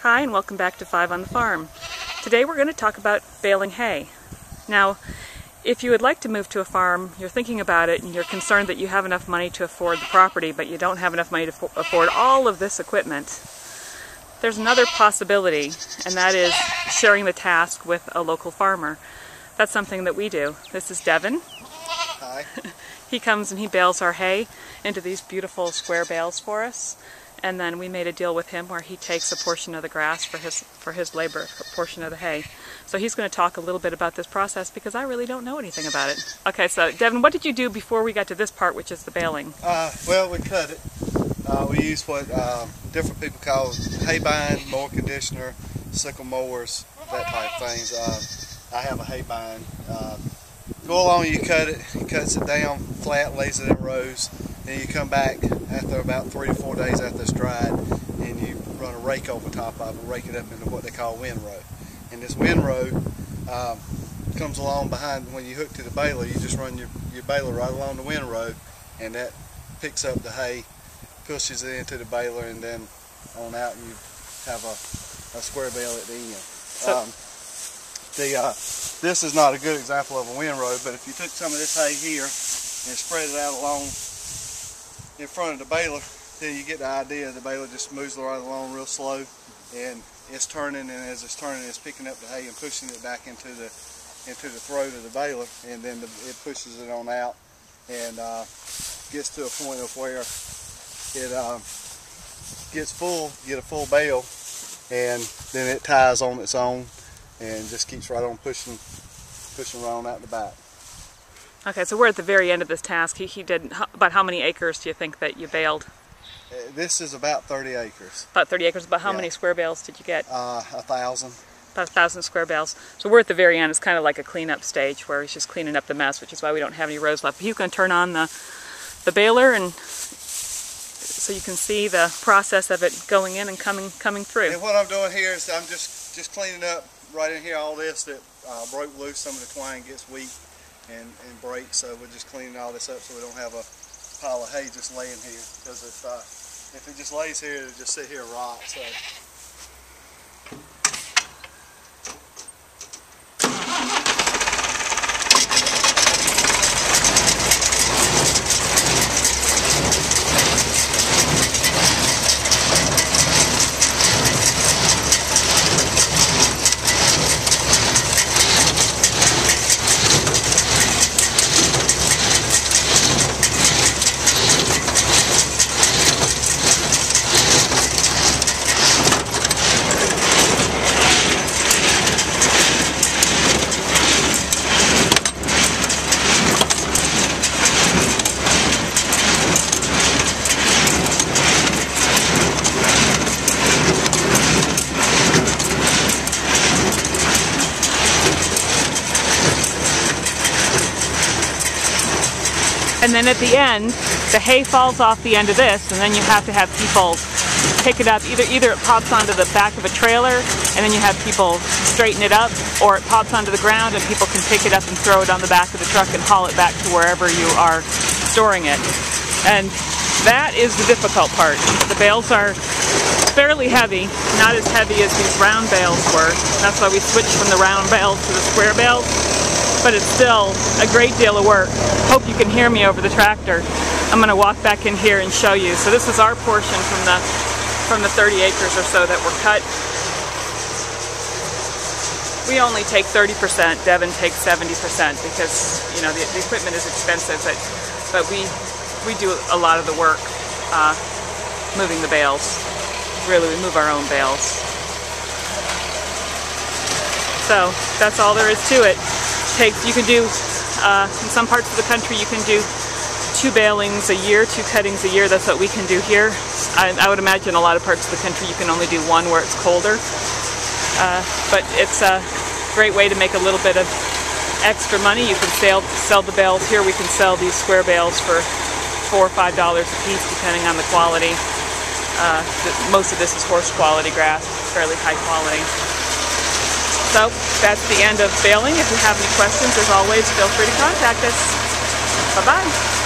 Hi, and welcome back to 5 on the Farm. Today we're going to talk about baling hay. Now, if you would like to move to a farm, you're thinking about it and you're concerned that you have enough money to afford the property, but you don't have enough money to afford all of this equipment, there's another possibility, and that is sharing the task with a local farmer. That's something that we do. This is Devin. Hi. He comes and he bales our hay into these beautiful square bales for us. And then we made a deal with him where he takes a portion of the grass for his labor, a portion of the hay. So he's going to talk a little bit about this process because I really don't know anything about it. Okay, so Devin, what did you do before we got to this part, which is the baling? Well, we cut it. We use what different people call hay bind, mower conditioner, sickle mowers, that type of things. I have a hay bind. Go along, you cut it. He cuts it down flat, lays it in rows. Then you come back after about 3 to 4 days after it's dried, and you run a rake over top of it, rake it up into what they call windrow. And this windrow comes along behind, when you hook to the baler, you just run your baler right along the windrow, and that picks up the hay, pushes it into the baler, and then on out, and you have a square bale at the end. This is not a good example of a windrow, but if you took some of this hay here and spread it out along in front of the baler, then you get the idea. The baler just moves right along real slow, and it's turning, and as it's turning, it's picking up the hay and pushing it back into the throat of the baler, and then it pushes it on out and gets to a point of where it gets full, get a full bale, and then it ties on its own and just keeps right on pushing right on out the back. Okay, so we're at the very end of this task. He did, about how many acres do you think that you baled? This is about 30 acres. About 30 acres. About how many square bales did you get? 1,000. About 1,000 square bales. So we're at the very end. It's kind of like a cleanup stage where he's just cleaning up the mess, which is why we don't have any rows left. But he's going to turn on the baler, and so you can see the process of it going in and coming through. And what I'm doing here is I'm just cleaning up right in here all this that broke loose. Some of the twine gets weak and breaks, so we're just cleaning all this up so we don't have a pile of hay just laying here, because if it just lays here, it'll just sit here and rot. So And then at the end, the hay falls off the end of this, and then you have to have people pick it up. Either it pops onto the back of a trailer, and then you have people straighten it up, or it pops onto the ground and people can pick it up and throw it on the back of the truck and haul it back to wherever you are storing it. And that is the difficult part. The bales are fairly heavy, not as heavy as these round bales were. That's why we switched from the round bales to the square bales. But it's still a great deal of work. Hope you can hear me over the tractor. I'm going to walk back in here and show you. So this is our portion from the 30 acres or so that were cut. We only take 30%. Devin takes 70% because, you know, the equipment is expensive. But we do a lot of the work moving the bales. Really, we move our own bales. So that's all there is to it. You can do, in some parts of the country, you can do 2 balings a year, 2 cuttings a year. That's what we can do here. I would imagine a lot of parts of the country you can only do 1 where it's colder. But it's a great way to make a little bit of extra money. You can sell the bales here. We can sell these square bales for $4 or $5 a piece, depending on the quality. Most of this is horse quality grass, fairly high quality. So that's the end of baling. If you have any questions, as always, feel free to contact us. Bye-bye.